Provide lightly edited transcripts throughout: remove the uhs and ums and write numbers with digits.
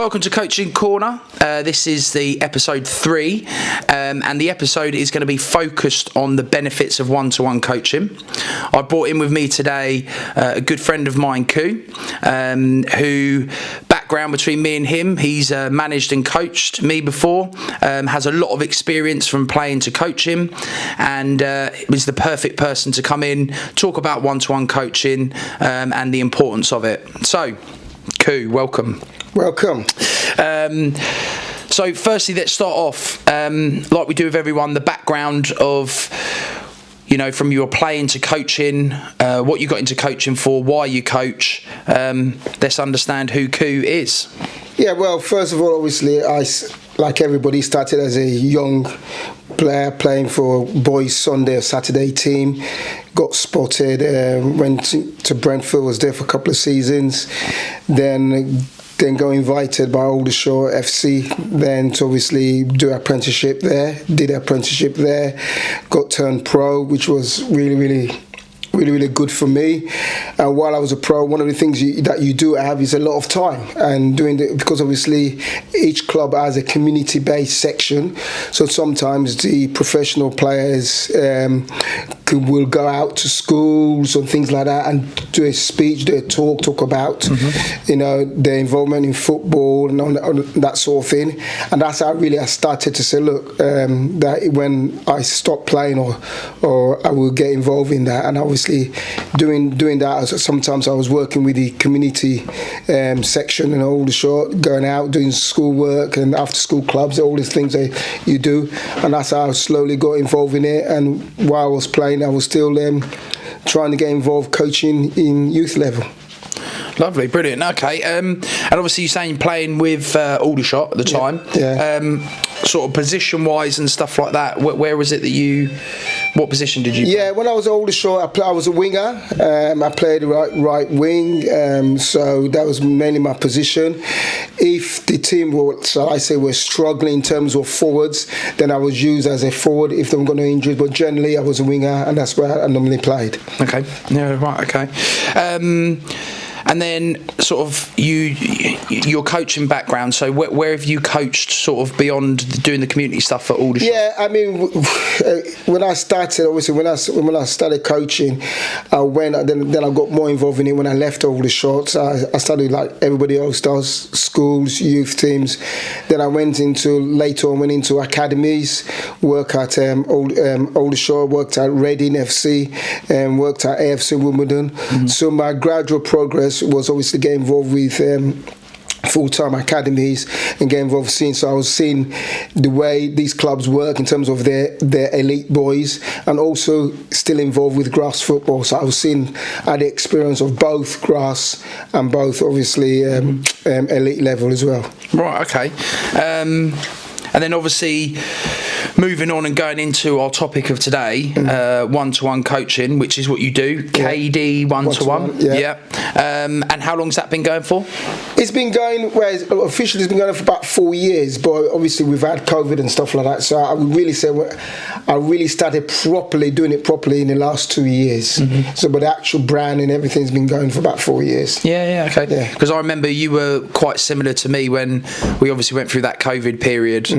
welcome to Coaching Corner. This is the episode 3, and the episode is going to be focused on the benefits of one-to-one coaching. I brought in with me today a good friend of mine, Koo, who, background between me and him, he's managed and coached me before, has a lot of experience from playing to coaching, and was the perfect person to come in, talk about one-to-one coaching and the importance of it. So, Koo, welcome. Welcome. So firstly, let's start off, like we do with everyone, the background of, you know, from your playing to coaching, what you got into coaching for, why you coach. Let's understand who Koo is. Yeah, well, first of all, obviously, I, like everybody, started as a young player playing for boys' Sunday or Saturday team. Got spotted, went to Brentford, was there for a couple of seasons. Then got invited by Aldershot FC then to obviously do apprenticeship there. Did apprenticeship there, got turned pro, which was really good for me. And while I was a pro, one of the things that you do have is a lot of time, and because obviously each club has a community-based section, so sometimes the professional players will go out to schools and things like that and do a speech, do a talk about you know, their involvement in football and on that sort of thing. And that's how really I started to say, look, that when I stop playing or I will get involved in that. And obviously doing that, sometimes I was working with the community section in Aldershot, going out doing school work and after school clubs, all these things that you do. And that's how I slowly got involved in it. And while I was playing, I was still trying to get involved coaching in youth level. Lovely, brilliant. Okay, and obviously you're saying playing with Aldershot at the time. Yeah. Sort of position-wise and stuff like that. Where was it that what position did you play? Yeah, when I was at Aldershot, I was a winger. I played right wing, so that was mainly my position. If the team were struggling in terms of forwards, then I was used as a forward if they were going to injury. But generally, I was a winger, and that's where I normally played. Okay. Yeah. Right. Okay. And then sort of your coaching background, so where have you coached sort of beyond doing the community stuff at Aldershot? Yeah, I mean, when I started, obviously when I started coaching, then I got more involved in it when I left Aldershot. I started like everybody else does, schools, youth teams. Then I later on went into academies, work at Aldershot, worked at Reading FC, and worked at AFC Wimbledon. Mm-hmm. So my gradual progress was obviously get involved with full-time academies and get involved so I was seeing the way these clubs work in terms of their elite boys, and also still involved with grass football. So I had the experience of both grass and both obviously elite level as well. Right, okay. And then obviously moving on and going into our topic of today, one-to-one coaching, which is what you do, KD one-to-one. Yeah. And how long's that been going for? It's been going, officially it's been going for about 4 years, but obviously we've had COVID and stuff like that. So I would really say I really started doing it properly in the last 2 years. Mm-hmm. So, but the actual brand and everything's been going for about 4 years. Yeah, okay. Because I remember you were quite similar to me when we obviously went through that COVID period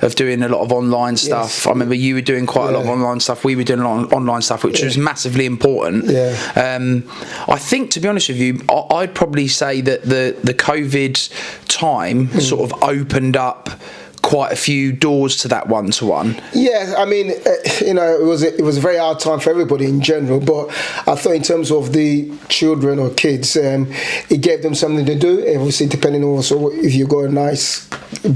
of doing a lot of online stuff. Yes. I remember you were doing quite a lot of online stuff. We were doing a lot of online stuff, which was massively important. Yeah. I think, to be honest with you, I'd probably say that the COVID time sort of opened up quite a few doors to that one-to-one. Yeah, I mean, it was a very hard time for everybody in general, but I thought in terms of the children or kids, it gave them something to do, obviously depending also if you got a nice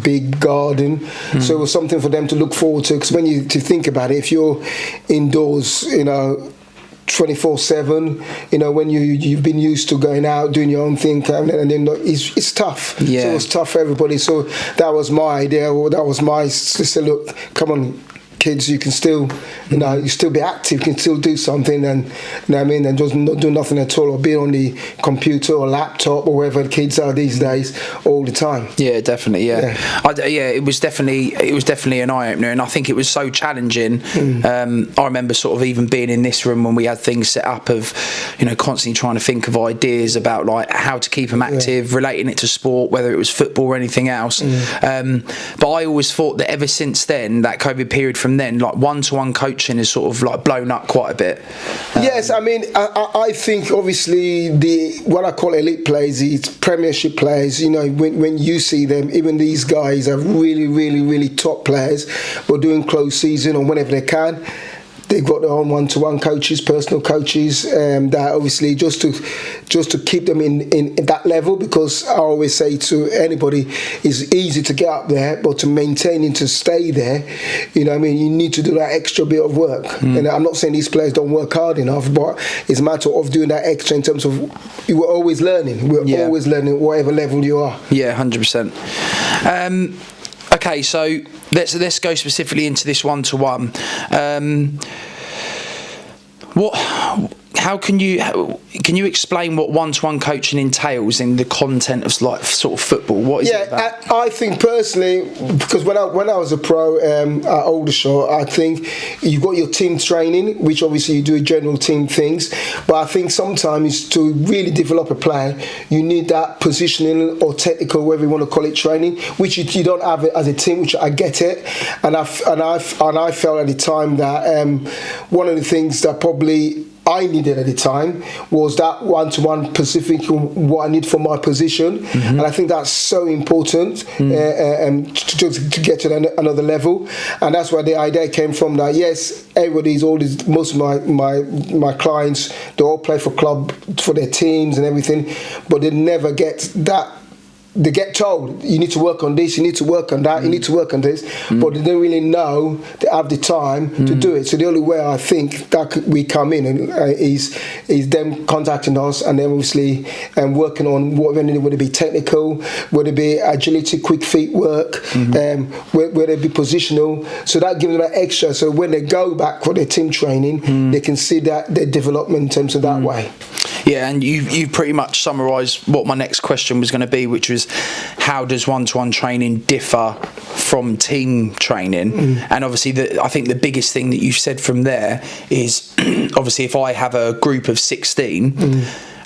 big garden. So it was something for them to look forward to, because when you think about it, if you're indoors, 24/7, when you've been used to going out doing your own thing, and then it's tough. So it was tough for everybody. So that was my idea, or that was my to say, look, come on, kids, you can still, you still be active, you can still do something, and you know what I mean, and just not do nothing at all, or be on the computer or laptop or wherever the kids are these days all the time. Yeah, definitely. Yeah, it was definitely an eye opener, and I think it was so challenging. I remember sort of even being in this room when we had things set up of, constantly trying to think of ideas about like how to keep them active, relating it to sport, whether it was football or anything else. But I always thought that ever since then, that COVID period from then, like one-to-one coaching has sort of like blown up quite a bit. Yes, I mean, I think obviously what I call elite players, these Premiership players, when you see them, even these guys are really, really, really top players, but doing close season or whenever they can. They've got their own one-to-one coaches, personal coaches, that obviously just to keep them in that level, because I always say to anybody, it's easy to get up there, but to maintain and to stay there, you need to do that extra bit of work. And I'm not saying these players don't work hard enough, but it's a matter of doing that extra in terms of we're always learning. We're always learning, whatever level you are. Yeah, 100%. Okay, so let's go specifically into this one-to-one. How can you explain what one-to-one coaching entails in the content of like sort of football? What is it about? I think personally, because when I was a pro at Aldershot, I think you've got your team training, which obviously you do general team things, but I think sometimes to really develop a player, you need that positioning or technical, whatever you want to call it, training, which you don't have it as a team, which I get it, and I felt at the time that one of the things that probably I needed at the time was that one-to-one specific what I need for my position, and I think that's so important to get to another level, and that's where the idea came from. That yes, most of my clients, they all play for club, for their teams and everything, but they never get that. They get told, you need to work on this, you need to work on that, you need to work on this, but they don't really know, they have the time to do it. So the only way I think that we come in is them contacting us, and then obviously working on whether it be technical, whether it be agility, quick feet work, whether it be positional. So that gives them that extra. So when they go back for their team training, they can see that their development in terms of that way. Yeah, and you pretty much summarised what my next question was going to be, which was how does one-to-one training differ from team training? And obviously, I think the biggest thing that you said from there is obviously if I have a group of 16,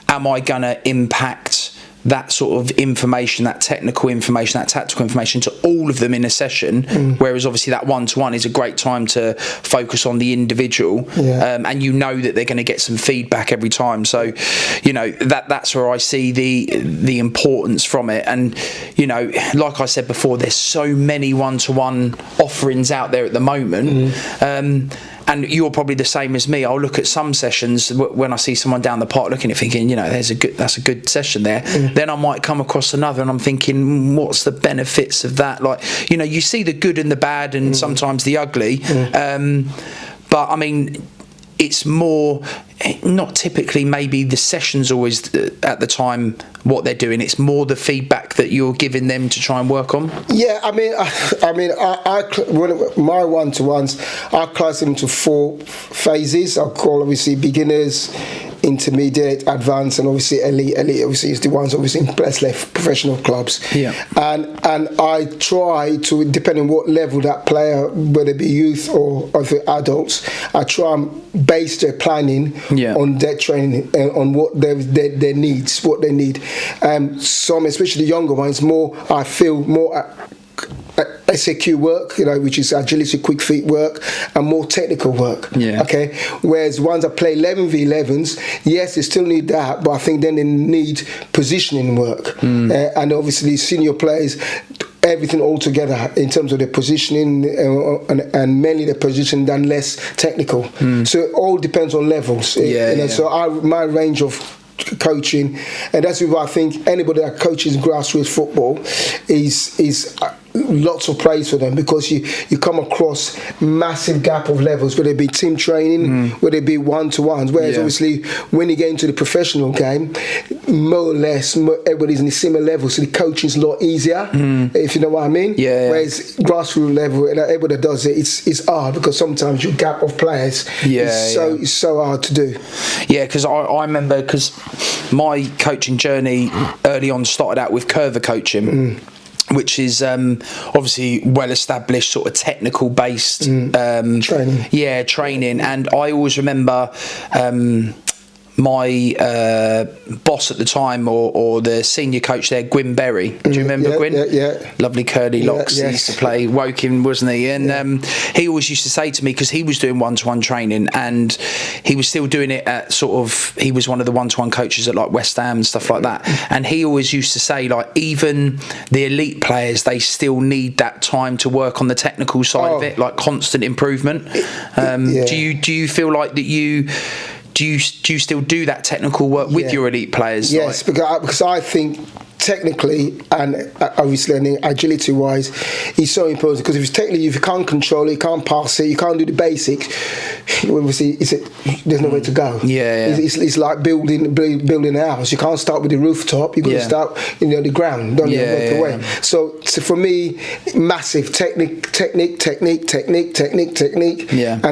am I going to impact that sort of information, that technical information, that tactical information to all of them in a session, whereas obviously that one-to-one is a great time to focus on the individual, and that they're going to get some feedback every time. So that's where I see the importance from it. And like I said before, there's so many one-to-one offerings out there at the moment, and you're probably the same as me. I'll look at some sessions when I see someone down the park looking at it, thinking, that's a good session there. Then I might come across another and I'm thinking, what's the benefits of that? Like, you see the good and the bad and sometimes the ugly. But I mean, it's more, not typically maybe the sessions always at the time what they're doing, it's more the feedback that you're giving them to try and work on. Yeah, I mean, my one-to-ones, I class them into 4 phases. I'll call obviously beginners, intermediate, advanced, and obviously elite. Elite obviously is the ones obviously in professional clubs. Yeah. And I try to, depending on what level that player, whether it be youth or the adults, I try and base their planning on their training and on what their needs, what they need. Some, especially the younger ones, I feel more SAQ work, which is agility, quick feet work, and more technical work. Yeah. Okay. Whereas ones that play 11v11s, yes, they still need that, but I think then they need positioning work, and obviously senior players, everything all together in terms of their positioning and mainly their position than less technical. So it all depends on levels. So my range of coaching, and that's why I think anybody that coaches grassroots football is lots of praise for them, because you come across massive gap of levels, whether it be team training, whether it be one-to-ones, whereas obviously when you get into the professional game, more or less everybody's in the similar level, so the coaching is a lot easier, if you know what I mean. Whereas grassroots level, and everybody that does it, it's hard, because sometimes your gap of players is so hard to do. Yeah, because I remember, because my coaching journey early on started out with curver coaching, which is obviously well-established, sort of technical-based training. Yeah, training. And I always remember my boss at the time, or the senior coach there, Gwyn Berry. Do you remember Gwyn? Yeah. Lovely curly locks. He used to play Woking, wasn't he? And he always used to say to me, because he was doing one-to-one training, and he was still doing it at he was one of the one-to-one coaches at like West Ham and stuff like that. And he always used to say, like, even the elite players, they still need that time to work on the technical side of it, like constant improvement. Do you feel like that do you still do that technical work with your elite players? Yes, because I think technically and obviously and agility wise, it's so important, because if you can't control it, you can't pass it, you can't do the basics, obviously there's nowhere to go. It's like building a house. You can't start with the rooftop, you've got to start the ground, don't you? Away. So for me, massive technique, and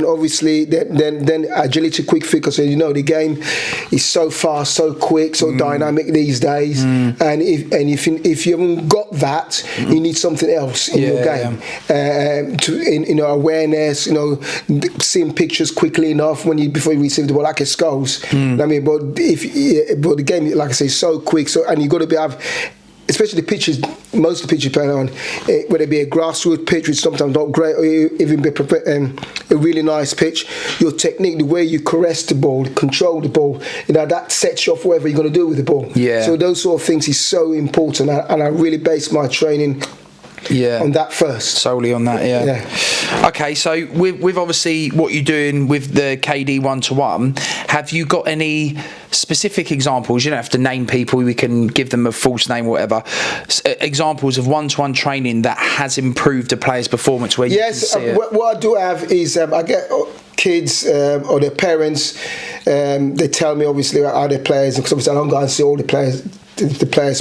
obviously then agility, quick fit, because the game is so fast, so quick, so dynamic these days, and if you haven't got that, you need something else in your game. To awareness, seeing pictures quickly enough before you receive the ball, like a skulls. I mean, but the game, like I say, is so quick. And you got to have. Especially the pitches, most of the pitches you play on, whether it be a grassroots pitch, which sometimes not great, or even be a really nice pitch, your technique, the way you caress the ball, control the ball, that sets you off whatever you're going to do with the ball. So those sort of things is so important, and I really base my training on that first. Solely on that, Okay, so with obviously what you're doing with the KD one-to-one, have you got any specific examples? You don't have to name people, we can give them a false name or whatever. Examples of one-to-one training that has improved a player's performance where you can see it. What I do have is I get kids or their parents, they tell me obviously how their players, because obviously I don't go and see all the players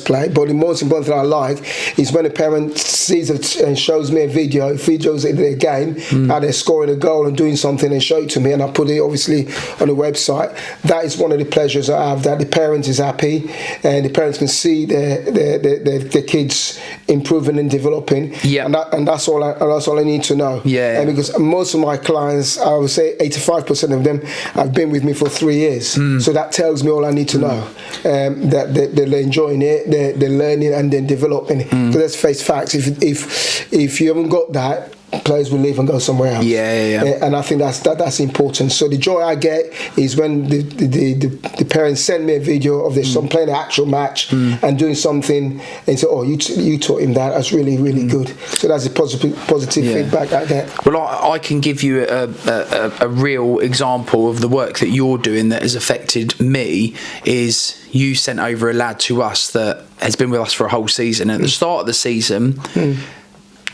play, but the most important thing I like is when a parent sees it and shows me videos in their game, how they're scoring a goal and doing something, and show it to me, and I put it obviously on the website. That is one of the pleasures I have, that the parent is happy and the parents can see their kids improving and developing, and that's all I need to know. And because most of my clients, I would say 85% of them have been with me for 3 years, so that tells me all I need to know, that they're enjoying it, they're learning and then developing. Because let's face facts, if you haven't got that, players will leave and go somewhere else. And I think that's important. So the joy I get is when the parents send me a video of their son playing an actual match and doing something, and say, "Oh, you taught him that. That's really, really good." So that's a positive feedback I get. Well, I can give you a real example of the work that you're doing that has affected me. Is you sent over a lad to us that has been with us for a whole season. At the start of the season,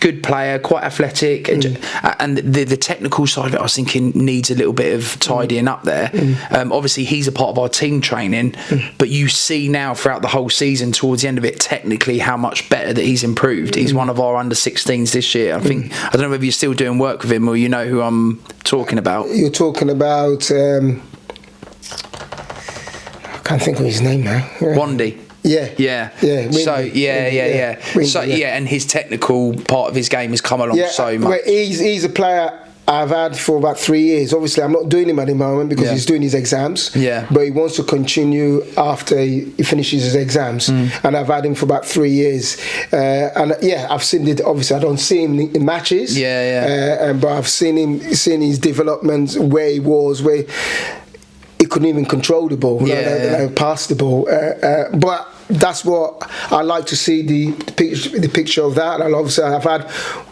good player, quite athletic, and the technical side of it, I was thinking, needs a little bit of tidying up there. Obviously, he's a part of our team training, but you see now throughout the whole season, towards the end of it, technically how much better that he's improved. He's one of our under-16s this year. I think, I don't know whether you're still doing work with him, or you know who I'm talking about. You're talking about... I can't think of his name now. Wandy. And his technical part of his game has come along so much. Well, he's a player I've had for about 3 years. Obviously, I'm not doing him at the moment because he's doing his exams. But he wants to continue after he finishes his exams. And I've had him for about 3 years. I've seen it. Obviously, I don't see him in matches. But I've seen his development, where he was, where he couldn't even control the ball, pass the ball. But that's what I like to see, the picture of that. And obviously, I've had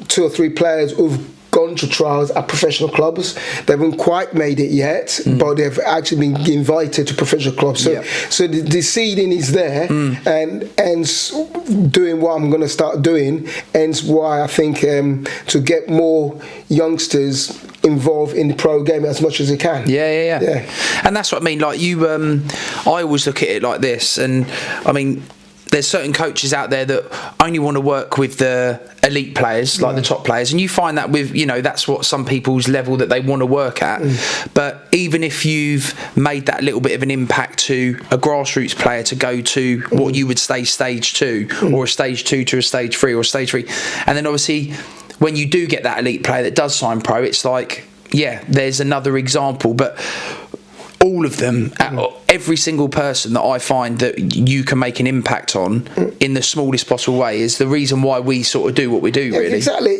2 or 3 players who've gone to trials at professional clubs. They haven't quite made it yet, but they've actually been invited to professional clubs. So the seeding is there, and doing what I'm going to start doing, and why I think to get more youngsters involved in the pro game as much as they can. Yeah. And that's what I mean. Like you, I always look at it like this, and I mean, there's certain coaches out there that only want to work with the elite players, like the top players, and you find that with, you know, that's what some people's level that they want to work at. But even if you've made that little bit of an impact to a grassroots player to go to what you would say stage 2, or a stage 2 to a stage 3, or a stage 3, and then obviously when you do get that elite player that does sign pro, it's like, yeah, there's another example. But all of them, every single person that I find that you can make an impact on in the smallest possible way is the reason why we sort of do what we do, really. Exactly.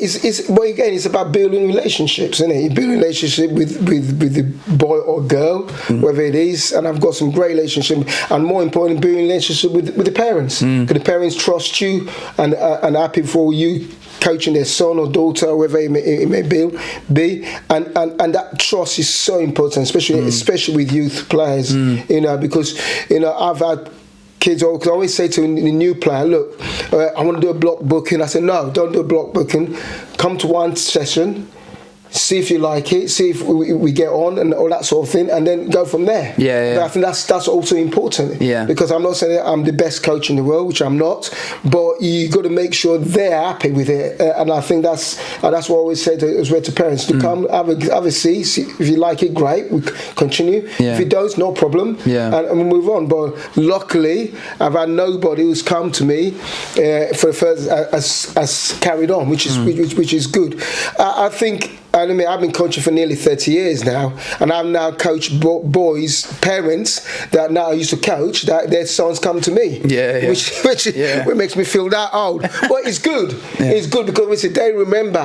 Well, again, it's about building relationships, isn't it? You build a relationship with the boy or girl, whether it is, and I've got some great relationship, and more importantly, building a relationship with the parents. Because the parents trust you and happy for you coaching their son or daughter, or whatever it may be, and that trust is so important, especially with youth players, you know, because, you know, I've had kids, I always say to the new player, look, I want to do a block booking. I said, no, don't do a block booking. Come to one session, see if you like it, see if we get on and all that sort of thing, and then go from there. But I think that's also important. Because I'm not saying that I'm the best coach in the world, which I'm not, but you got to make sure they're happy with it. And I think that's what I always say to parents, to come have a see if you like it, great, we continue. If you don't, no problem, and we move on. But luckily, I've had nobody who's come to me for the first as carried on, which is good. I think. I mean, I've been coaching for nearly 30 years now, and I've now coached boys, parents that now I used to coach, that their sons come to me, which makes me feel that old. But it's good. It's good because they remember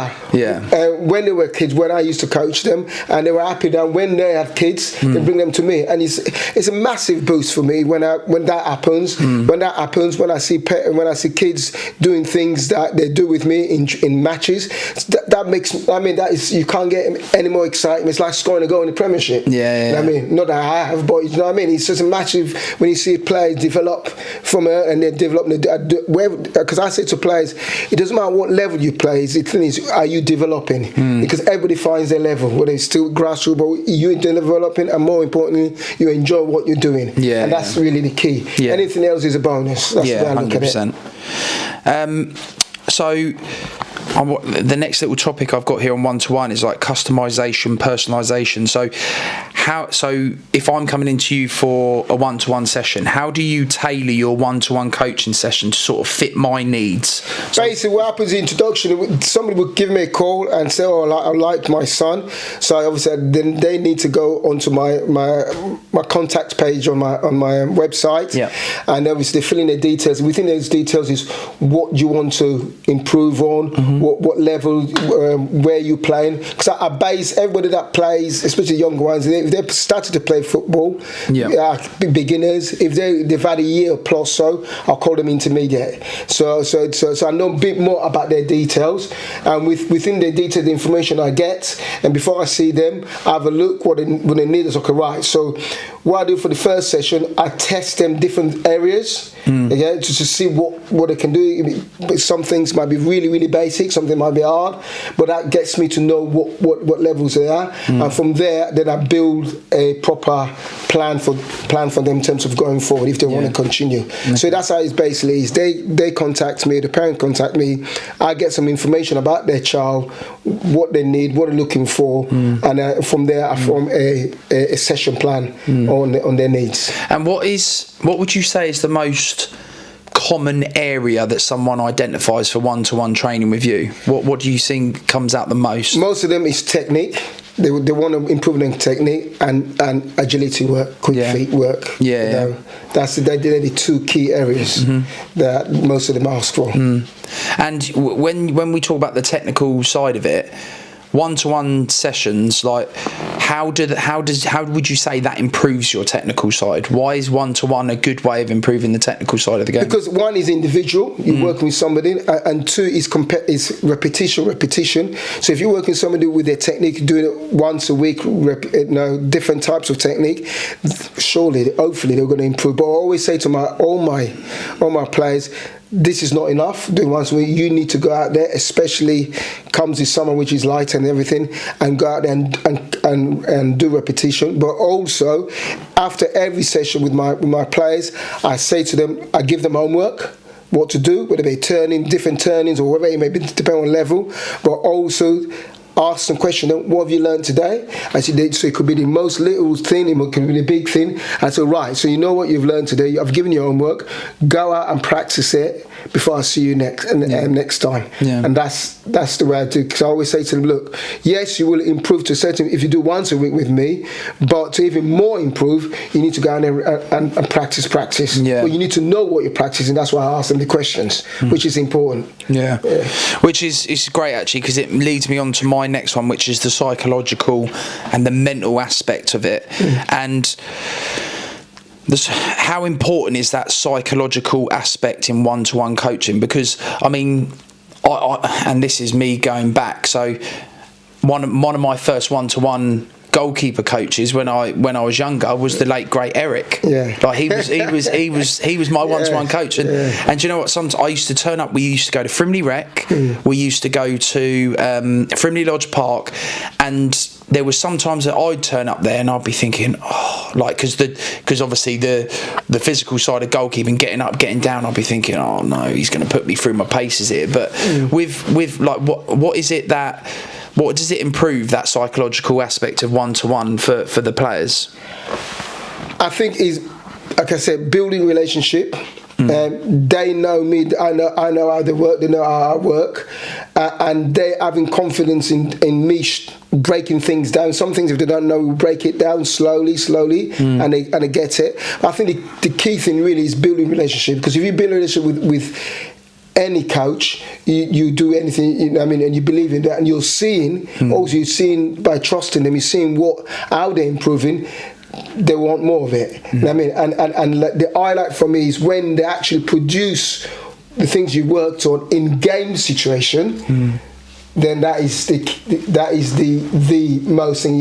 when they were kids, when I used to coach them, and they were happy that when they had kids, they bring them to me, and it's a massive boost for me when that happens. When I see kids doing things that they do with me in matches, that makes. I mean, that is. You can't get any more excitement. It's like scoring a goal in the Premiership. You know what I mean? Not that I have, but you know what I mean? It's just a massive when you see players develop from and they develop. Because I say to players, it doesn't matter what level you play. The thing is, are you developing? Because everybody finds their level, whether it's still grassroots, but you're developing, and more importantly, you enjoy what you're doing. And that's really the key. Anything else is a bonus. That's the way I look at it. So the next little topic I've got here on one-to-one is like customization, personalization. So if I'm coming into you for a one-to-one session, how do you tailor your one-to-one coaching session to sort of fit my needs? Basically, what happens in introduction, somebody would give me a call and say, oh, I like my son. So obviously then they need to go onto my contact page on my website, and obviously fill in their details. Within those details is what you want to improve on, what level, where you playing. Because I base everybody that plays, especially younger ones, if they've started to play football, beginners, if they've had a year plus, so I'll call them intermediate. So I know a bit more about their details, and within their details, the information I get, and before I see them, I have a look what they need is okay, right. So what I do for the first session, I test them different areas, to see what they can do. Some things might be really, really basic, something might be hard, but that gets me to know what levels they are, and from there, then I build a proper plan for them in terms of going forward if they want to continue. So that's how it basically is. They contact me, the parent contact me, I get some information about their child, what they need, what they're looking for, and from there I form a session plan on their needs. And what would you say is the most common area that someone identifies for one-to-one training with you? What do you think comes out the most? Most of them is technique. They want to improve their technique and agility work, quick feet work. They're the two key areas that most of them ask for. And when we talk about the technical side of it, one-to-one sessions, like how would you say that improves your technical side? Why is 1-to-1 a good way of improving the technical side of the game? Because one is individual, you're working with somebody, and two is repetition. So if you're working with somebody with their technique, doing it once a week, different types of technique, hopefully they're going to improve. But I always say to all my players, this is not enough. Doing once a week, you need to go out there, especially comes this summer, which is light and everything, and go out there and do repetition. But also, after every session with my players, I say to them, I give them homework, what to do, whether they're different turnings or whatever it may be, depending on level, but also ask some questions. What have you learned today? I said, so it could be the most little thing, it could be the big thing. I said, right, so you know what you've learned today. I've given you homework. Go out and practice it before I see you next time. Yeah. And that's the way I do. Because I always say to them, look, yes, you will improve to a certain if you do once a week with me, but to even more improve, you need to go out there and practice. Yeah. Well, you need to know what you're practicing. That's why I ask them the questions, which is important. Yeah. Which is great actually, because it leads me on to my next one, which is the psychological and the mental aspect of it. And how important is that psychological aspect in 1-to-1 coaching? Because I mean, and this is me going back, so one of my first 1-to-1 goalkeeper coaches when I was younger was the late great Eric. Yeah. Like he was my 1-to-1 coach, and do you know what? Sometimes I used to turn up. We used to go to Frimley Rec. We used to go to Frimley Lodge Park, and there was sometimes that I'd turn up there and I'd be thinking, because obviously the physical side of goalkeeping, getting up, getting down, I'd be thinking, oh no, he's going to put me through my paces here. But with like what is it that? What does it improve, that psychological aspect of 1-to-1 for the players? I think is, like I said, building relationship. They know me. I know how they work. They know how I work, and they having confidence in me breaking things down. Some things, if they don't know, we break it down slowly, and they get it. I think the key thing really is building relationship, because if you build a relationship with any coach, you do anything, you know what I mean, and you believe in that, and you're seeing by trusting them, you're seeing how they're improving. They want more of it. You know what I mean, and the highlight for me is when they actually produce the things you worked on in game situation. Then that is the most thing.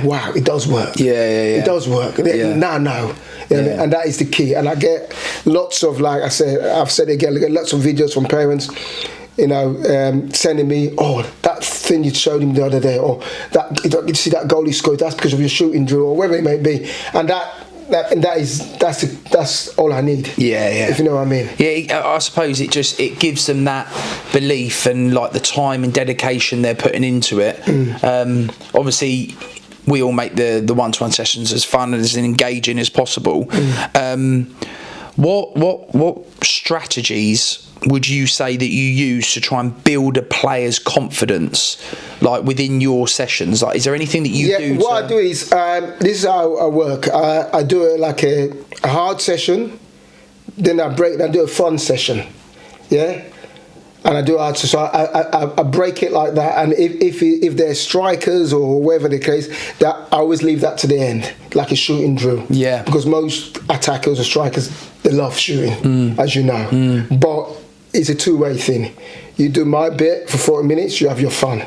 Wow, it does work. It does work. Now. And that is the key. And I get lots of, like I said, I've said it again, I get lots of videos from parents, sending me, that thing you showed him the other day, or that you see that goal he scored, that's because of your shooting drill, or whatever it may be. And that's all I need. If you know what I mean. I suppose it gives them that belief and like the time and dedication they're putting into it. Obviously, we all make the 1-to-1 sessions as fun and as engaging as possible. What strategies would you say that you use to try and build a player's confidence, like within your sessions? Like, is there anything that you do? What I do is, this is how I work. I do it like a hard session, then I do a fun session, and I do hard. So I break it like that. And if they're strikers or whatever the case, that I always leave that to the end, like a shooting drill. Because most attackers or strikers, they love shooting, as you know. But it's a two-way thing. You do my bit for 40 minutes, you have your fun.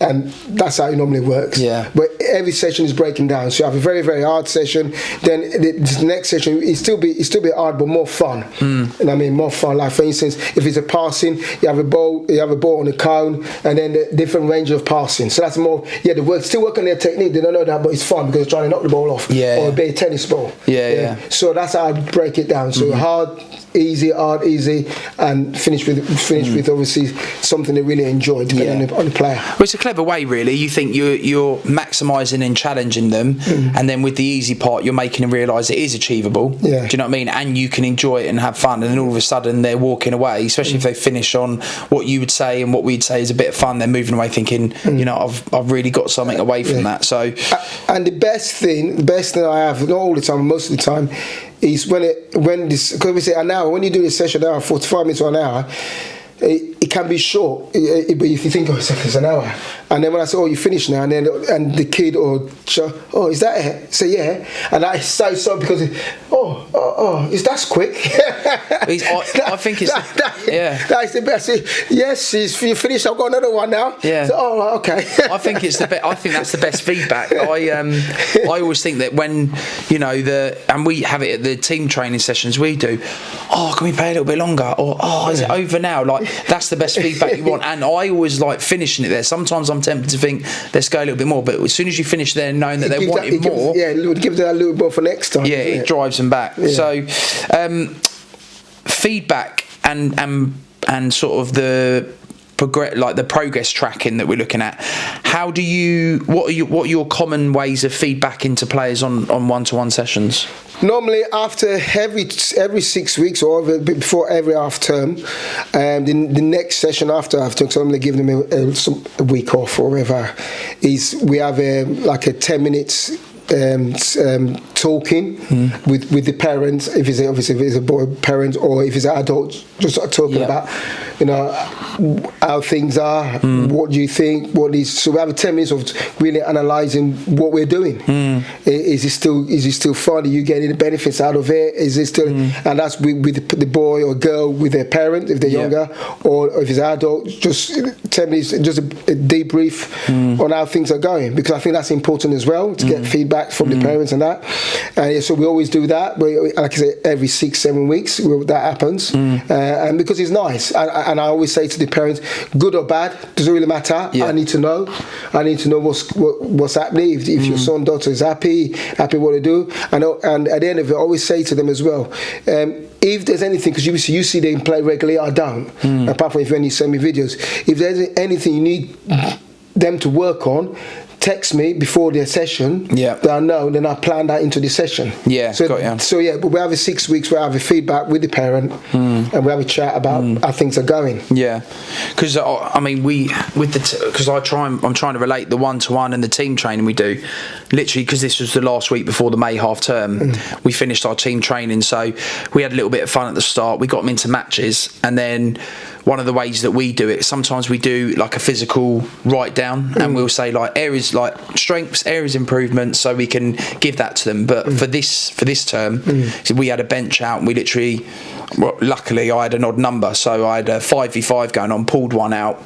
And that's how it normally works. But every session is breaking down. So you have a very, very hard session. Then the next session, it's still be hard, but more fun. And I mean, more fun. Like for instance, if it's a passing, you have a ball on the cone, and then the different range of passing. So that's more. They work still work on their technique. They don't know that, but it's fun because they're trying to knock the ball off, or a big tennis ball. So that's how I break it down. So hard, easy, and finish with obviously something they really enjoy, depending on the player. Well, it's a clever way, really. You think you're maximising and challenging them, and then with the easy part, you're making them realise it is achievable. Do you know what I mean? And you can enjoy it and have fun, and then all of a sudden they're walking away, especially if they finish on what you would say and what we'd say is a bit of fun. They're moving away thinking, I've really got something away from that. So, and the best thing I have, not all the time, most of the time, is when we say an hour. When you do the session an hour, 45 minutes or an hour, it it can be short, but if you think, it's an hour, and then when I say, you finished now, and the kid is that it? Say yeah, and I say so because is that quick? I think it's that's the best. Yes, you finished. I've got another one now. Yeah. So, okay. I think it's I think that's the best feedback. I always think that when and we have it at the team training sessions we do. Can we play a little bit longer? Or is it over now? Like that's the best feedback you want. And I always like finishing it there. Sometimes I'm tempted to think let's go a little bit more, but as soon as you finish there, knowing that they're wanting more, give them a little more for next time. Yeah, it drives them back. Yeah. So feedback and sort of the progress tracking that we're looking at. What are your common ways of feedback into players on one-to-one sessions? Normally, after every 6 weeks or before every half term, the next session after half term, so I'm going to give them a week off or whatever, is we have a 10 minutes talking with the parents, if it's a boy parent or if it's an adult, just talking about how things are, what do you think, so we have 10 minutes of really analysing what we're doing. Is it still fun? Are you getting the benefits out of it? Is it still and that's with the boy or girl with their parent if they're younger, or if it's adult, just 10 minutes, just a debrief on how things are going, because I think that's important as well, to get feedback from the parents and that. And so we always do that. Like I say, every 6-7 weeks that happens, and because it's nice. And I always say to the parents, good or bad, doesn't really matter. I need to know. What's happening. If your son, daughter is happy what they do. And at the end of it, I always say to them as well, if there's anything, because you see them play regularly, I don't. Apart from when you send me videos, if there's anything you need them to work on, text me before their session. That I know, then I plan that into the session. But we have 6 weeks where I have a feedback with the parent, and we have a chat about how things are going. Yeah, because I'm trying to relate the one-to-one and the team training we do. Literally, because this was the last week before the May half term, we finished our team training, so we had a little bit of fun at the start. We got them into matches, and then one of the ways that we do it, sometimes we do like a physical write down, and we'll say like areas like strengths, areas improvement, so we can give that to them. But for this term, so we had a bench out, and we literally, luckily I had an odd number, so I had a 5v5 going on, pulled one out.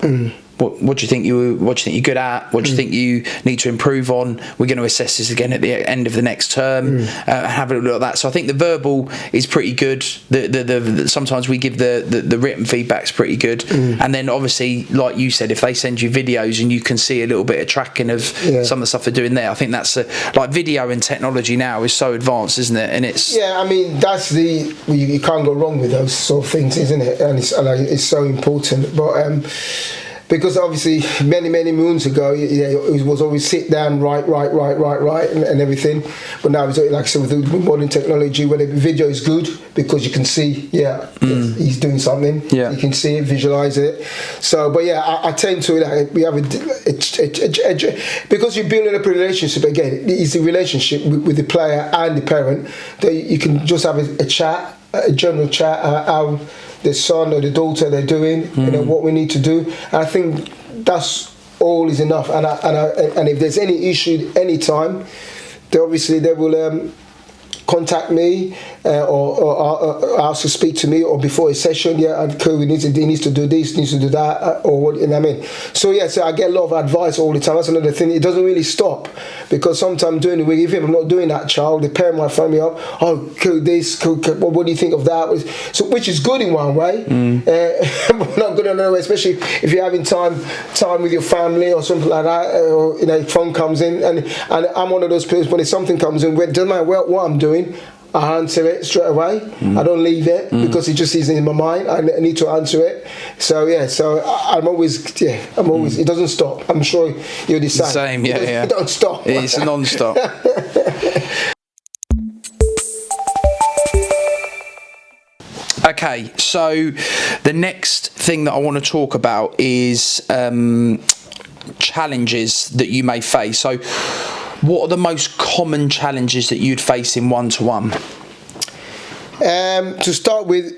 What do you think you're good at? What do you think you need to improve on? We're going to assess this again at the end of the next term. Have a look at that. So I think the verbal is pretty good. The sometimes we give the written feedback's pretty good. And then obviously, like you said, if they send you videos and you can see a little bit of tracking of some of the stuff they're doing there, I think that's like video and technology now is so advanced, isn't it? And it's that's you can't go wrong with those sort of things, isn't it? And it's so important, but. Because obviously many moons ago, it was always sit down, write, and everything. But now, it's like I said, with the modern technology, where the video is good because you can see, he's doing something. You can see it, visualize it. So, but I tend to we have because you're building up a relationship again. It's a relationship with the player and the parent that you can just have a chat, a general chat, how the son or the daughter they're doing, what we need to do. And I think that's all is enough. And if there's any issue any time, they will contact me or ask to speak to me, or before a session, Koo, he needs to do this, needs to do that, or what, you know what I mean? So I get a lot of advice all the time. That's another thing. It doesn't really stop, because sometimes doing it with him, I'm not doing that, child. The parent might phone me up, Koo, this, Koo, what do you think of that? So, which is good in one way, but not good in another way, especially if you're having time with your family or something like that, or phone comes in, and I'm one of those people, when something comes in, it doesn't matter what I'm doing, I answer it straight away. I don't leave it because it just isn't in my mind. I need to answer it. So I'm always. It doesn't stop. I'm sure you're the same. It don't stop. It's non-stop. Okay, so the next thing that I want to talk about is challenges that you may face. So, what are the most common challenges that you'd face in one-to-one? To start with,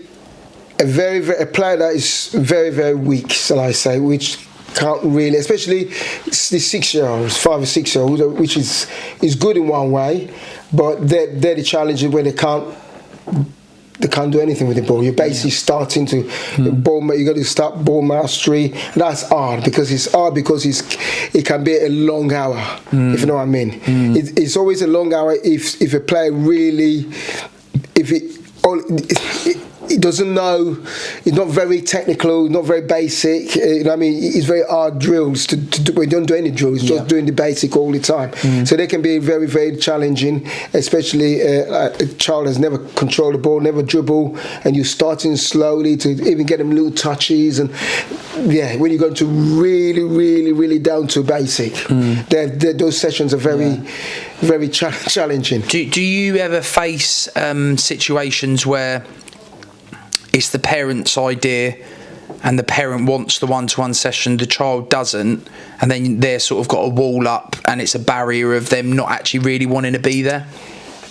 a player that is very, very weak, shall I say, which can't really, especially the 6-year-olds, 5 or 6-year-olds, which is good in one way, but they're the challenges where they can't do anything with the ball. You're basically starting to ball. You got to start ball mastery. That's hard because it can be a long hour. If you know what I mean. It's always a long hour if a player really, he doesn't know, he's not very technical, not very basic. You know what I mean? It's very hard drills to do. We don't do any drills, just doing the basic all the time. So they can be very, very challenging, especially a child has never controlled the ball, never dribble, and you're starting slowly to even get them little touches. And yeah, when you're going to really, really, really down to basic, those sessions are very, very challenging. Do you ever face situations where it's the parent's idea and the parent wants the one-to-one session, the child doesn't, and then they're sort of got a wall up and it's a barrier of them not actually really wanting to be there?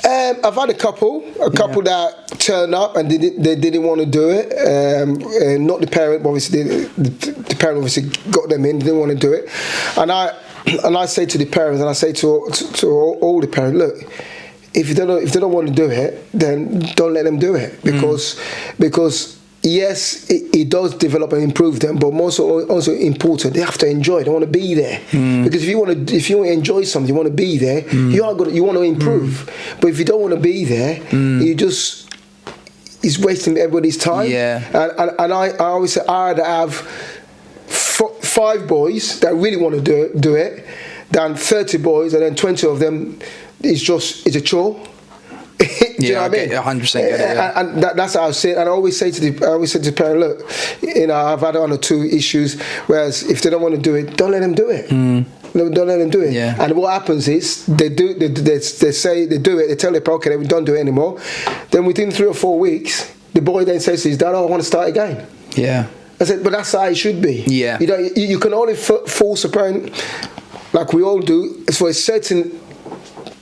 I've had a couple that turned up and they didn't want to do it. Not the parent, but obviously the parent obviously got them in, didn't want to do it. And I say to the parents, and I say to all the parents, look, if they don't want to do it, then don't let them do it, because yes, it does develop and improve them, but also important, they have to enjoy it. They want to be there, because if you want to enjoy something, you want to be there. You want to improve, but if you don't want to be there, it's wasting everybody's time. And I always say I'd have 5 boys that really want to do it, than 30 boys, and then 20 of them. It's a chore. Do you know what I mean? 100% get it. And that's how I say it. And I always say to the parent, look, I've had 1 or 2 issues. Whereas if they don't want to do it, don't let them do it. Don't let them do it. Yeah. And what happens is they say they do it. They tell their parent, okay, we don't do it anymore. Then within 3 or 4 weeks, the boy then says to his dad, "Oh, I want to start again." Yeah. I said, but that's how it should be. Yeah. You can only force a parent, like we all do, for a certain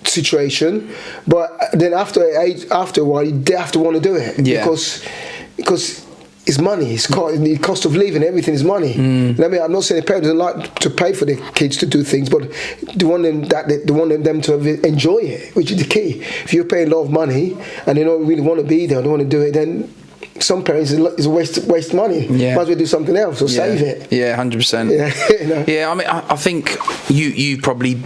situation, but then after a while they have to want to do it, because it's money, the cost of living, everything is money. I'm not saying the parents don't like to pay for their kids to do things, but they want them to enjoy it, which is the key. If you're paying a lot of money and they don't really want to be there, don't want to do it, then some parents is a waste money. Might as well do something else or save it. 100%. Yeah, I mean, I think you've probably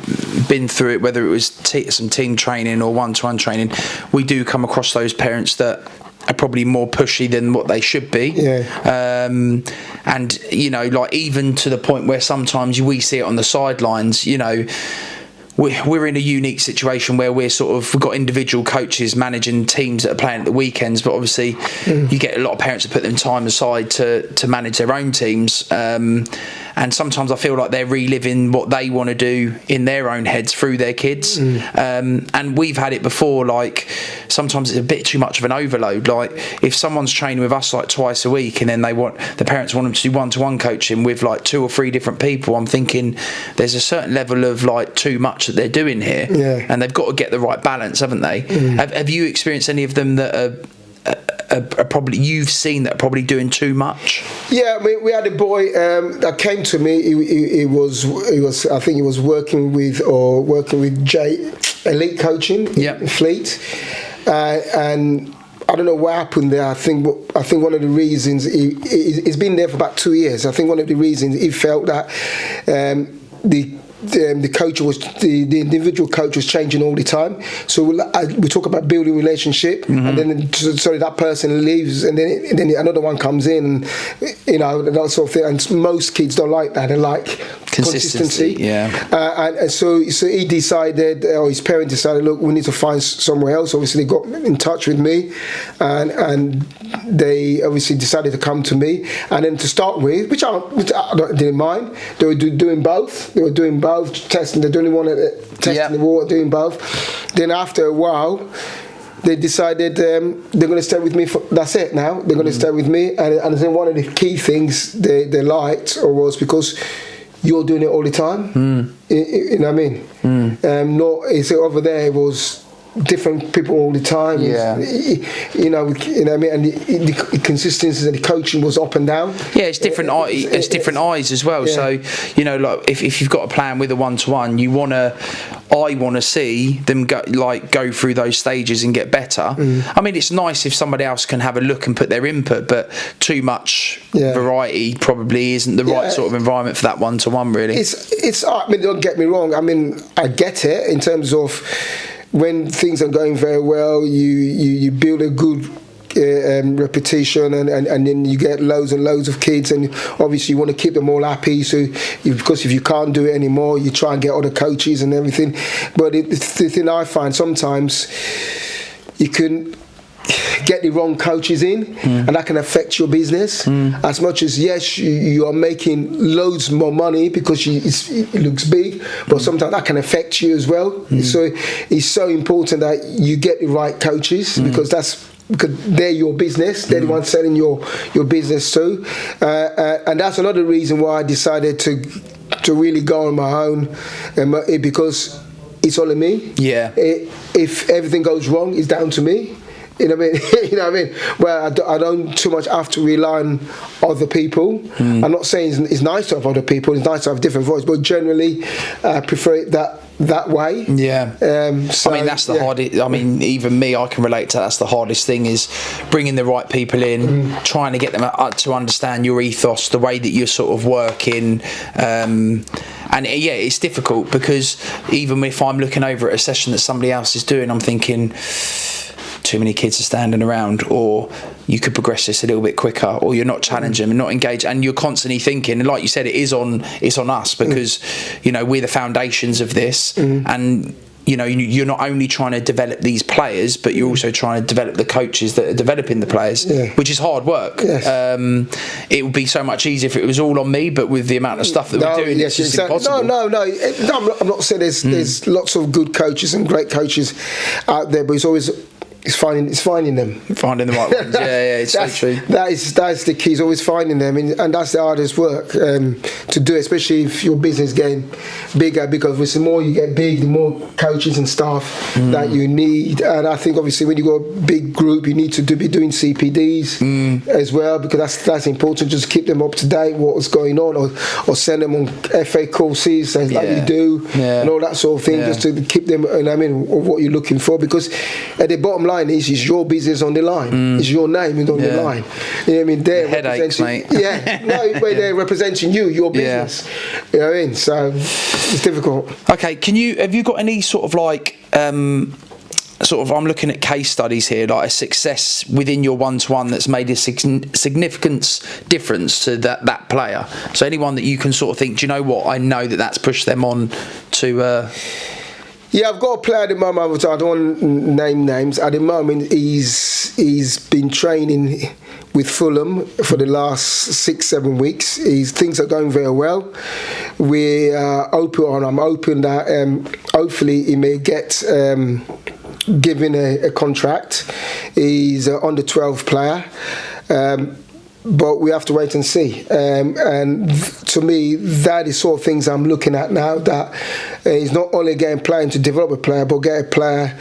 been through it, whether it was some team training or one-to-one training. We do come across those parents that are probably more pushy than what they should be. And like even to the point where sometimes we see it on the sidelines. We're in a unique situation where we've got individual coaches managing teams that are playing at the weekends, but obviously you get a lot of parents that put them time aside to manage their own teams, and sometimes I feel like they're reliving what they want to do in their own heads through their kids. And we've had it before, like sometimes it's a bit too much of an overload. Like if someone's training with us like twice a week and then the parents want them to do one-to-one coaching with like 2 or 3 different people, I'm thinking there's a certain level of like too much that they're doing here, and they've got to get the right balance, haven't they? Have you experienced any of them that are probably you've seen that are probably doing too much? Yeah, we had a boy that came to me. He was I think he was working with Jay Elite Coaching in Fleet, and I don't know what happened there. I think one of the reasons he's been there for about 2 years. I think one of the reasons he felt that the coach the individual coach was changing all the time. So we talk about building relationship, and then that person leaves, and then another one comes in, and that sort of thing. And most kids don't like that. They like consistency. And so he decided, or his parents decided, look, we need to find somewhere else. Obviously, they got in touch with me, and they obviously decided to come to me. And then to start with, which I didn't mind, they were doing both. They were doing both, testing. They didn't want to test the water, doing both. Then after a while, they decided they're going to stay with me. That's it now. They're going to stay with me. And then one of the key things they liked was because you're doing it all the time. You know what I mean? Not, it's over there, it was different people all the time. Yeah. You know what I mean? And the consistency and the coaching was up and down. Yeah, it's different. It's different eyes as well. Yeah. So, you know, like if you've got a plan with a 1-to-1, I want to see them go through those stages and get better. I mean, it's nice if somebody else can have a look and put their input, but too much variety probably isn't the right sort of environment for that 1-to-1, really. It's. I mean, don't get me wrong. I mean, I get it in terms of when things are going very well, you build a good reputation, and then you get loads and loads of kids, and obviously you want to keep them all happy. So, because if you can't do it anymore, you try and get other coaches and everything. But the thing I find sometimes you can get the wrong coaches in, and that can affect your business. As much as yes, you are making loads more money because it looks big, but sometimes that can affect you as well. So it's so important that you get the right coaches, because they're your business. They're the ones selling your business too, and that's another reason why I decided to really go on my own, because it's all on me. Yeah. If everything goes wrong, it's down to me. You know what I mean? You know what I mean? Well, I don't too much have to rely on other people. I'm not saying it's nice to have other people. It's nice to have different voices, but generally, I prefer it that way. Yeah. So, I mean, that's the hardest. I mean, even me, I can relate to that. That's the hardest thing, is bringing the right people in, trying to get them to understand your ethos, the way that you're sort of working. And yeah, it's difficult, because even if I'm looking over at a session that somebody else is doing, I'm thinking, too many kids are standing around, or you could progress this a little bit quicker, or you're not challenging and not engaged, and you're constantly thinking, and like you said, it's on us, because you know, we're the foundations of this, and you know, you're not only trying to develop these players, but you're also trying to develop the coaches that are developing the players, which is hard work. It would be so much easier if it was all on me, but with the amount of stuff that we're doing, it's just impossible. No, I'm not saying there's lots of good coaches and great coaches out there, but it's finding them. Finding the right ones. It's so true. That's the key. Is always finding them, and that's the hardest work to do, especially if your business is getting bigger. Because the more you get big, the more coaches and staff that you need. And I think obviously when you got a big group, you need to be doing CPDs as well, because that's important. Just keep them up to date, what's going on, or send them on FA courses like you do, and all that sort of thing, just to keep them. And I mean, what you're looking for, because at the bottom line is your business on the line. It's your name is on the line. You know what I mean? They're headaches, mate. But they're representing your business. You know what I mean? So it's difficult. Okay, have you got any sort of like I'm looking at case studies here, like a success within your 1-to-1 that's made a significant difference to that player? So anyone that you can sort of think, do you know what? I know that's pushed them on to. Yeah, I've got a player at the moment. I don't want to name names. At the moment, he's been training with Fulham for the last 6-7 weeks. Things are going very well. I'm open that hopefully he may get given a contract. He's an under 12 player. But we have to wait and see. And to me, that is sort of things I'm looking at now, that he's not only getting playing to develop a player, but get a player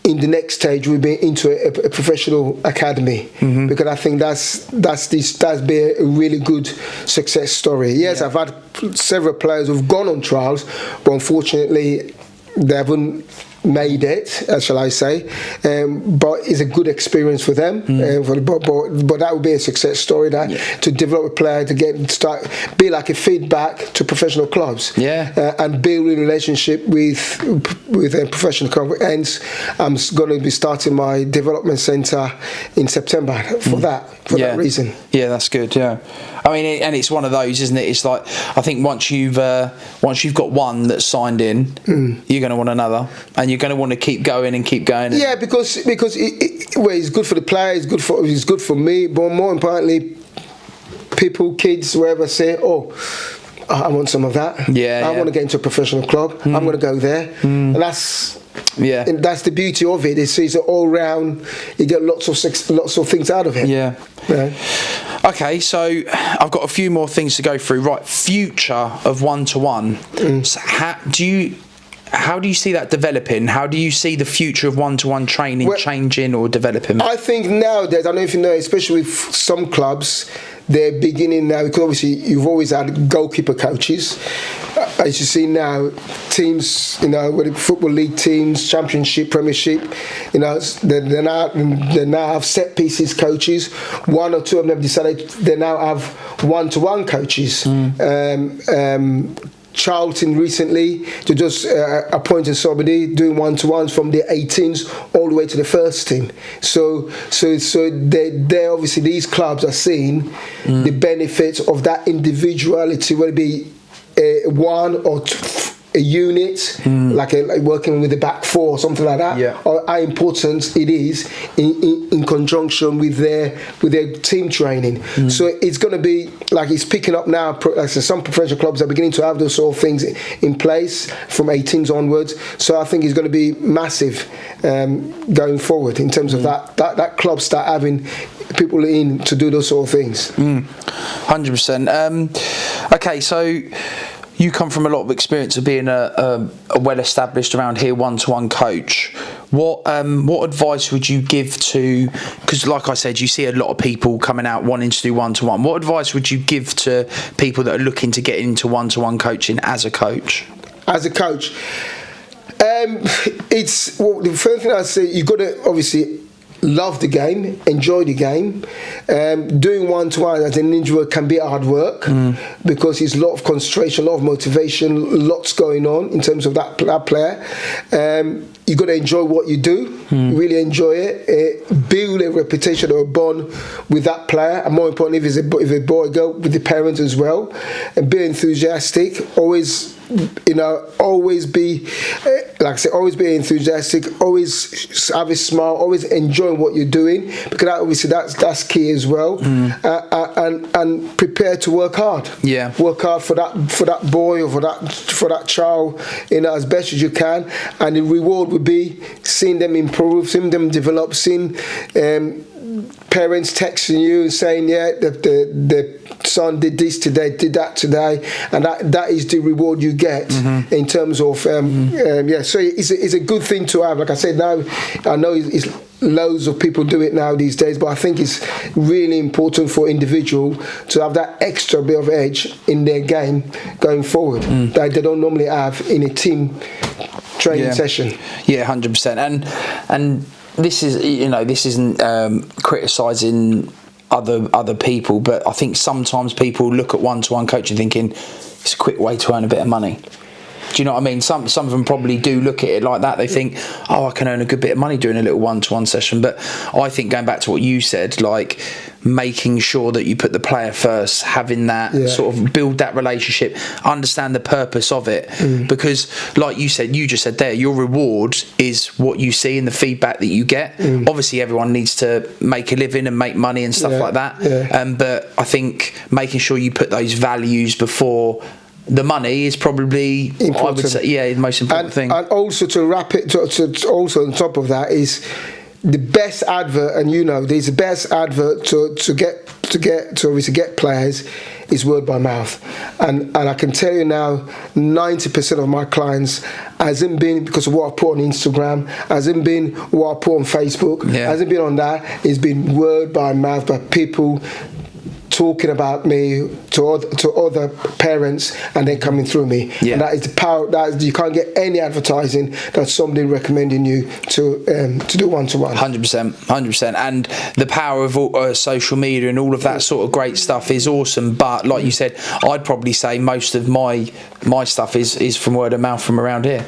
in the next stage will be into a professional academy, because I think that's been a really good success story. Yes, I've had several players who've gone on trials, but unfortunately they haven't made it, shall I say, but it's a good experience for them. But that would be a success story, to develop a player to be like a feedback to professional clubs, and build a relationship with a professional club. Hence, I'm going to be starting my development centre in September for that reason. Yeah, that's good. Yeah, I mean, and it's one of those, isn't it? It's like, I think once you've got one that's signed in, you're going to want another, and you're going to want to keep going and keep going. Yeah, because it's good for the player, it's good for me, but more importantly, people, kids, whoever say, I want some of that. I want to get into a professional club. I'm going to go there, and that's. Yeah, and that's the beauty of it. It's all round. You get lots of things out of it. Yeah. Okay, so I've got a few more things to go through. Right, future of 1-to-1. So How do you see that developing? How do you see the future of one-to-one training changing or developing? I think nowadays, I don't know if you know, especially with some clubs, they're beginning now, because obviously you've always had goalkeeper coaches. As you see now, teams, with football league teams, championship, premiership, they now have set pieces coaches. One or two of them have decided they now have one-to-one coaches. Charlton recently to just appointing somebody doing one-to-ones from the 18s all the way to the first team. So they obviously, these clubs are seeing the benefits of that individuality, whether it be one or a unit, like working with the back four or something like that, or how important it is in conjunction with their team training. So it's going to be like it's picking up now. Some professional clubs are beginning to have those sort of things in place from 18s onwards. So I think it's going to be massive going forward in terms of that club start having people in to do those sort of things. 100%. Okay, so you come from a lot of experience of being a well-established around here one-to-one coach. What advice would you give to, because like I said, you see a lot of people coming out wanting to do one-to-one. What advice would you give to people that are looking to get into one-to-one coaching as a coach? As a coach, the first thing I say, you've got to obviously love the game, enjoy the game. Doing one-to-one as an individual can be hard work because it's a lot of concentration, a lot of motivation, lots going on in terms of that player. You've got to enjoy what you do, really enjoy it, build a reputation or a bond with that player, and more importantly, if it's a boy, go with the parents as well, and be enthusiastic, always be, like I said, always be enthusiastic, always have a smile, always enjoy what you're doing, because obviously that's key as well, and prepare to work hard. Work hard for that boy or for that child, as best as you can, and the reward would be seeing them improve, seeing them develop, seeing parents texting you and saying, the son did this today, did that today, and that is the reward you get in terms of so it's a good thing to have. Like I said, now I know it's loads of people do it now these days, but I think it's really important for individual to have that extra bit of edge in their game going forward that they don't normally have in a team training session. 100%. And this isn't criticising other people, but I think sometimes people look at one-to-one coaching thinking it's a quick way to earn a bit of money. Do you know what I mean? Some of them probably do look at it like that. They think, I can earn a good bit of money doing a little one-to-one session. But I think, going back to what you said, like making sure that you put the player first, having that sort of build that relationship, understand the purpose of it. Because like you just said there, your reward is what you see and the feedback that you get. Obviously everyone needs to make a living and make money and stuff like that. But I think making sure you put those values before the money is probably important. I would say, the most important thing. And also to wrap it, to also on top of that is the best advert, and there's the best advert to obviously get players is word by mouth, and I can tell you now, 90% of my clients hasn't been because of what I put on Instagram, hasn't been what I put on Facebook, hasn't been on that. It's been word by mouth by people talking about me to other parents, and then coming through me. And that is the power. You can't get any advertising that's somebody recommending you to do one-to-one. 100%. And the power of social media and all of that sort of great stuff is awesome. But like you said, I'd probably say most of my stuff is from word of mouth from around here.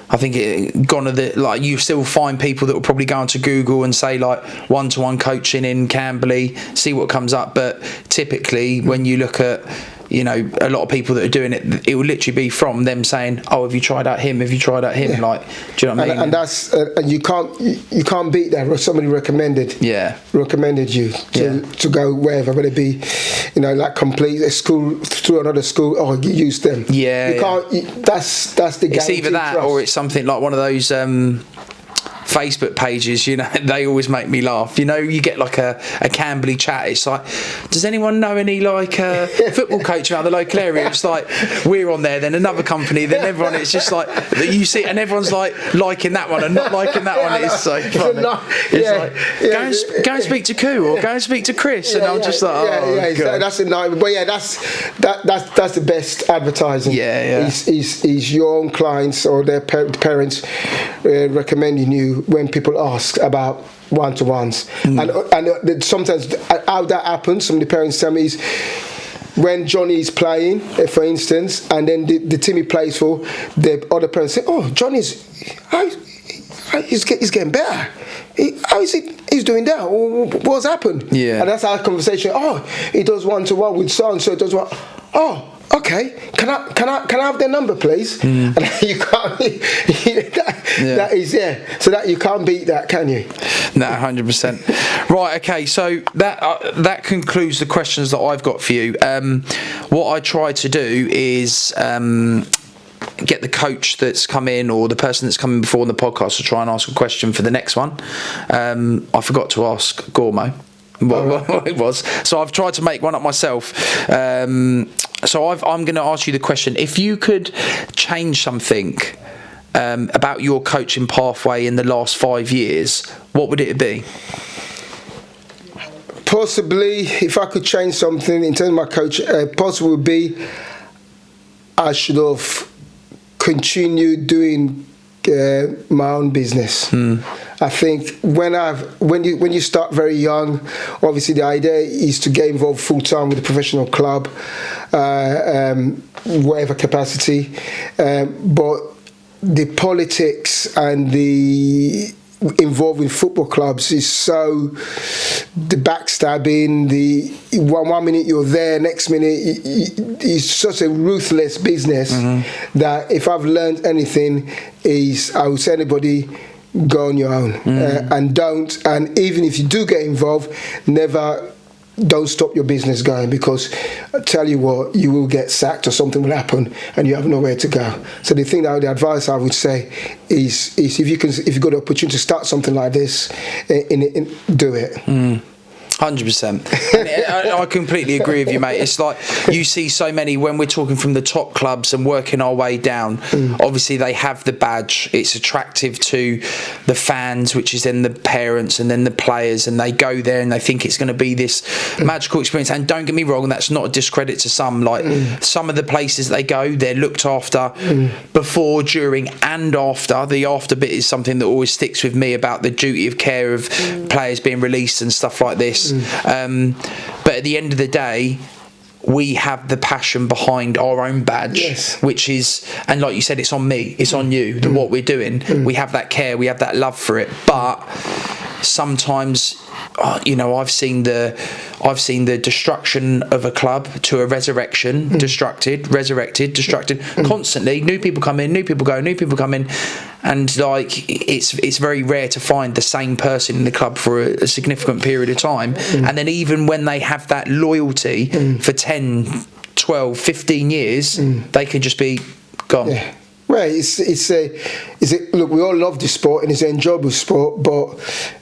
I think you still find people that will probably go onto Google and say like one-to-one coaching in Camberley, see what comes up. But typically when you look at a lot of people that are doing it, it will literally be from them saying, have you tried out him? Have you tried out him? Like, do you know what I mean? And that's and you can't beat that. Somebody recommended you to go wherever, whether it be like complete a school through another school, you use them. That's the it's either that or it's something like one of those Facebook pages, you know, they always make me laugh. You know, you get like a Camberley chat. It's like, does anyone know any like football coach around the local area? It's like we're on there, then another company, then everyone. It's just like you see, and everyone's like liking that one and not liking that one. It's so funny. It's like go and speak to Koo or go and speak to Chris, and I'm just like, oh God. That's a nightmare. But yeah, that's the best advertising. Is your own clients or their parents recommending you when people ask about one-to-ones. And sometimes how that happens, some of the parents tell me, is when Johnny is playing, for instance, and then the team he plays for, the other parents say, oh, Johnny's he's getting better. How is it he's doing that? What's happened? Yeah. And that's our conversation. Oh, he does one-to-one with so-and-so. It does one. Oh, okay. Can I have their number, please? And you can't. That is So that you can't beat that, can you? No, 100%. Right. Okay. So that concludes the questions that I've got for you. What I try to do is get the coach that's come in or the person that's come in before on the podcast to try and ask a question for the next one. I forgot to ask Gormo what it was, so I've tried to make one up myself. So I'm going to ask you the question: if you could change something about your coaching pathway in the last 5 years, what would it be? Possibly, if I could change something in terms of my coach, possibly would be I should have continued doing my own business. I think when you start very young, obviously the idea is to get involved full time with a professional club, whatever capacity. But the politics and the involved in football clubs is so, the backstabbing, the one minute you're there, next minute it's such a ruthless business that if I've learned anything is I would say anybody go on your own and even if you do get involved, don't stop your business going, because I tell you what, you will get sacked or something will happen and you have nowhere to go. So the advice I would say is if you've got the opportunity to start something like this, do it. 100%. I completely agree with you, mate. It's like you see so many when we're talking from the top clubs and working our way down. Obviously, they have the badge. It's attractive to the fans, which is then the parents and then the players, and they go there and they think it's going to be this magical experience. And don't get me wrong, that's not a discredit to some. Like some of the places they go, they're looked after before, during, and after. The after bit is something that always sticks with me about the duty of care of players being released and stuff like this. But at the end of the day, we have the passion behind our own badge, which is, and like you said, it's on me, it's on you, what we're doing. We have that care, we have that love for it. But sometimes, I've seen the destruction of a club to a resurrection, resurrected, constantly. New people come in, new people go, new people come in, and like it's very rare to find the same person in the club for a significant period of time. And then even when they have that loyalty for 10, 12, 15 years, they can just be gone. Yeah. Well, look, we all love this sport and it's an enjoyable sport, but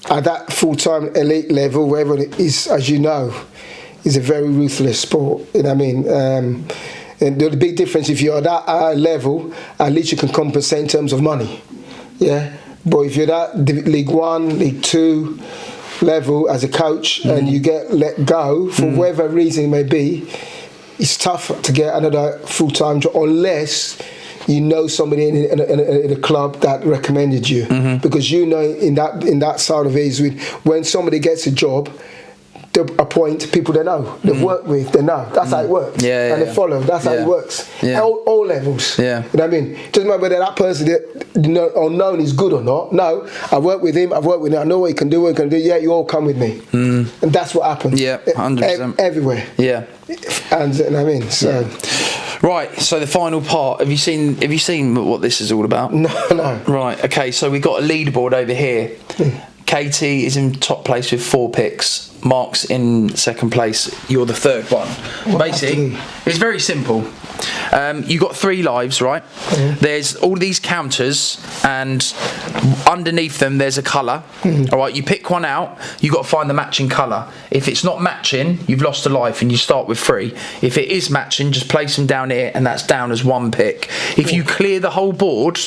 at that full-time elite level, wherever it is, as you know, is a very ruthless sport. You know what I mean? And the big difference, if you're at that high level, at least you can compensate in terms of money. Yeah? But if you're at League 1, League 2 level as a coach and you get let go for whatever reason it may be, it's tough to get another full-time job unless you know somebody in a club that recommended you, because in that side of it is when somebody gets a job, they appoint people they know, they've worked with, they know. That's how it works. And they follow. That's how it works. All levels. You know what I mean? It doesn't matter whether that person unknown is good or not. No, I've worked with him. I know what he can do. Yeah, you all come with me. And that's what happens. 100%. Everywhere. And you know what I mean? So. Right, so the final part. Have you seen what this is all about? No. Right, okay, so we've got a leaderboard over here. KT is in top place with 4 picks. Mark's in second place. You're the third one. Basically, it's very simple. You got 3 lives, right? There's all these counters, and underneath them there's a colour. All right, you pick one out. You got to find the matching colour. If it's not matching, you've lost a life, and you start with 3. If it is matching, just place them down here, and that's down as 1 pick. If you clear the whole board,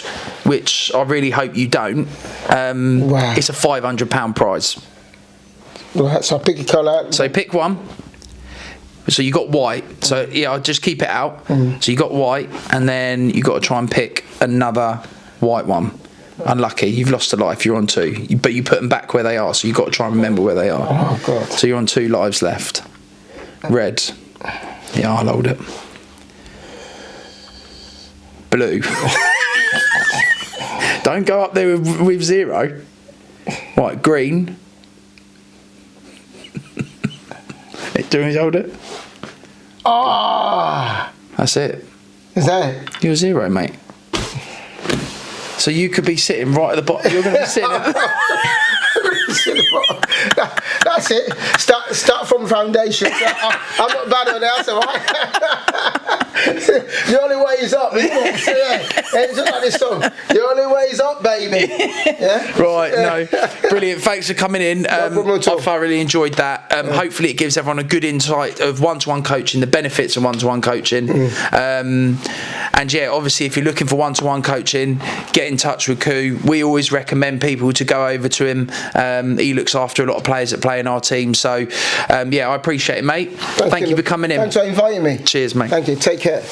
which I really hope you don't, it's a £500 prize. Right, so I pick a colour. So pick one. So you got white. So yeah, I'll just keep it out. So you got white, and then you got to try and pick another white one. Unlucky, you've lost a life. You're on 2, but you put them back where they are. So you got to try and remember where they are. Oh God! So you're on 2 lives left. Red. Yeah, I'll hold it. Blue. Don't go up there with 0. Right, green. Do you want me to hold it? Ah! That's it. Is that it? You're 0, mate. So you could be sitting right at the bottom. You're going to be sitting at That's it. Start from foundation. I'm not bad on the outside, right? The only way is up, isn't it? So, yeah, it's like this song. The only way is up, baby. Yeah? Right, no. Brilliant. Thanks for coming in. I thoroughly enjoyed that. Hopefully it gives everyone a good insight of one-to-one coaching, the benefits of one-to-one coaching. And yeah, obviously if you're looking for one-to-one coaching, get in touch with Koo. We always recommend people to go over to him. He looks after a lot of players that play in our team. So yeah, I appreciate it, mate. Thank you for coming in. Thanks for inviting me. Cheers, mate. Thank you. Take care.